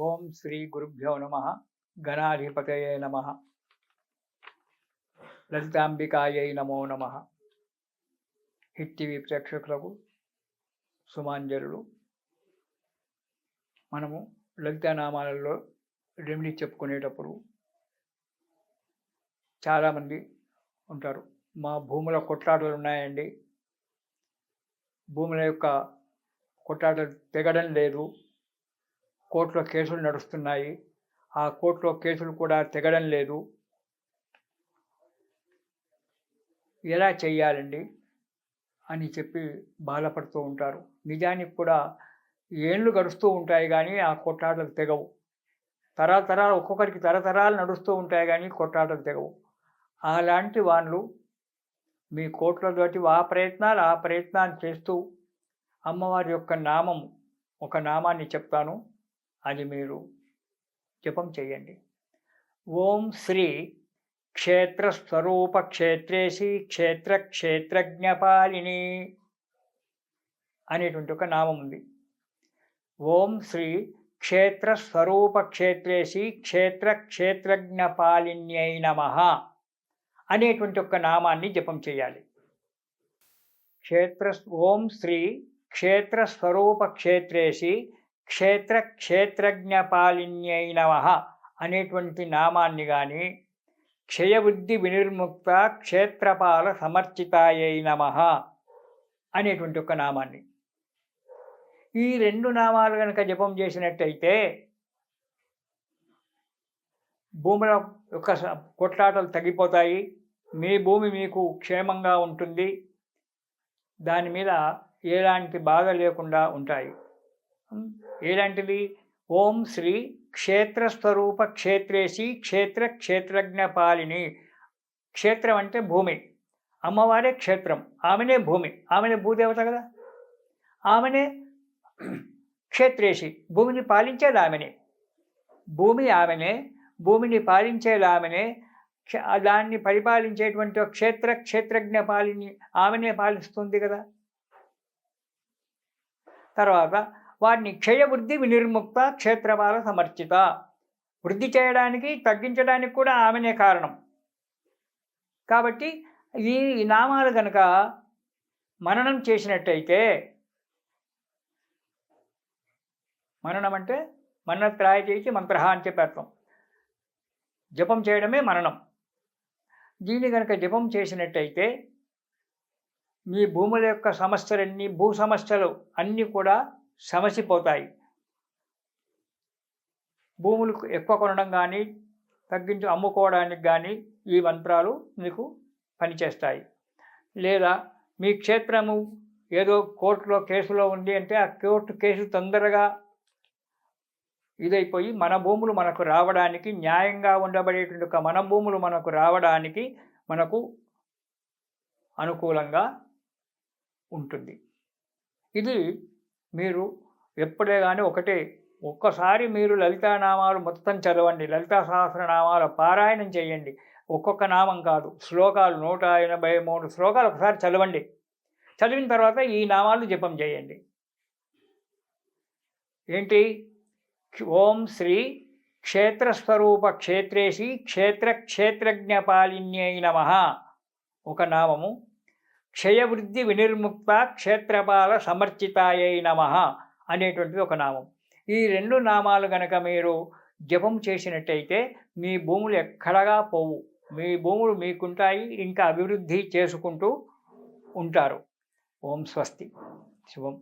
ఓం శ్రీ గురుభ్యో నమ. గణాధిపతయే నమ. లలితాంబికాయై నమో నమ. హిట్ టీవీ ప్రేక్షకులకు సుమాంజలులు. మనము లలితానామాలలో రెమెడీ చెప్పుకునేటప్పుడు చాలామంది ఉంటారు, మా భూముల కొట్లాటలు ఉన్నాయండి, భూముల యొక్క కొట్లాటలు తెగడం లేదు, కోర్టులో కేసులు నడుస్తున్నాయి, ఆ కోర్టులో కేసులు కూడా తెగడం లేదు, ఎలా చెయ్యాలండి అని చెప్పి బాధపడుతూ ఉంటారు. నిజానికి కూడా ఏళ్ళు గడుస్తూ ఉంటాయి కానీ ఆ కొట్లాటలు తెగవు. తరతరాలు ఒక్కొక్కరికి తరతరాలు నడుస్తూ ఉంటాయి కానీ కొట్లాటలు తెగవు. అలాంటి వాళ్ళు మీ కోట్లతోటి ఆ ప్రయత్నాన్ని చేస్తూ అమ్మవారి యొక్క నామం, ఒక నామాన్ని చెప్తాను, అది మీరు జపం చేయండి. ఓం శ్రీ క్షేత్రస్వరూప క్షేత్రేశి క్షేత్ర క్షేత్రజ్ఞపాలిని అనేటువంటి ఒక నామం ఉంది. ఓం శ్రీ క్షేత్రస్వరూప క్షేత్రేశి క్షేత్ర క్షేత్రజ్ఞపాలిన్యై నమః అనేటువంటి ఒక నామాన్ని జపం చేయాలి. ఓం శ్రీ క్షేత్రస్వరూప క్షేత్రేశి క్షేత్ర క్షేత్రజ్ఞపాలిన్యై నమః అనేటువంటి నామాన్ని కానీ, క్షయబుద్ధి వినిర్ముక్త క్షేత్రపాల సమర్చితాయై నమః అనేటువంటి ఒక నామాన్ని, ఈ రెండు నామాలు కనుక జపం చేసినట్టయితే భూముల యొక్క కొట్లాటలు తగ్గిపోతాయి, మీ భూమి మీకు క్షేమంగా ఉంటుంది, దాని మీద ఎలాంటి బాధ లేకుండా ఉంటాయి. ఎలాంటిది? ఓం శ్రీ క్షేత్రస్వరూప క్షేత్రేశి క్షేత్ర క్షేత్రజ్ఞపాలిని. క్షేత్రం అంటే భూమి, అమ్మవారే క్షేత్రం, ఆమెనే భూమి, ఆమెనే భూదేవత కదా, ఆమెనే క్షేత్రేశి, భూమిని పాలించేది ఆమెనే, భూమి ఆమెనే, భూమిని పాలించేది ఆమెనే, దాన్ని పరిపాలించేటువంటి క్షేత్ర క్షేత్రజ్ఞ పాలిని ఆమెనే పాలిస్తుంది కదా. తర్వాత వాటిని క్షయవృద్ధి వినిర్ముక్త క్షేత్రపాల సమర్చిత, వృద్ధి చేయడానికి తగ్గించడానికి కూడా ఆమెనే కారణం. కాబట్టి ఈ నామాలు కనుక మననం చేసినట్టయితే, మననం అంటే మన్నత్రాయ చేసి మంత్ర అని చెప్పి అర్థం, జపం చేయడమే మననం. దీన్ని కనుక జపం చేసినట్టయితే మీ భూముల యొక్క సమస్యలన్నీ, భూ సమస్యలు అన్నీ కూడా సమసిపోతాయి. భూములు ఎక్కువ కొనడం కానీ తగ్గించి అమ్ముకోవడానికి కానీ ఈ మంత్రాలు మీకు పనిచేస్తాయి. లేదా మీ క్షేత్రము ఏదో కోర్టులో కేసులో ఉంది అంటే ఆ కోర్టు కేసు తొందరగా ఇదైపోయి మన భూములు మనకు రావడానికి, న్యాయంగా ఉండబడేటువంటి మన భూములు మనకు రావడానికి మనకు అనుకూలంగా ఉంటుంది. ఇది మీరు ఎప్పుడే కానీ ఒక్కసారి మీరు లలితానామాలు మొత్తం చదవండి, లలితా సహస్రనామాల పారాయణం చేయండి. ఒక్కొక్క నామం కాదు, శ్లోకాలు 183 శ్లోకాలు ఒకసారి చదవండి. చదివిన తర్వాత ఈ నామాలు జపం చేయండి. ఏంటి? ఓం శ్రీ క్షేత్రస్వరూప క్షేత్రేశి క్షేత్ర క్షేత్రజ్ఞపాలిన్యై నమః ఒక నామము, క్షయవృద్ధి వినిర్ముక్త క్షేత్రపాల సమర్చితాయై నమః అనేటువంటిది ఒక నామం. ఈ రెండు నామాలు కనుక మీరు జపం చేసినట్టయితే మీ భూములు ఎక్కడగా పోవు, మీ భూములు మీకుంటాయి, ఇంకా అభివృద్ధి చేసుకుంటూ ఉంటారు. ఓం స్వస్తి. శుభం.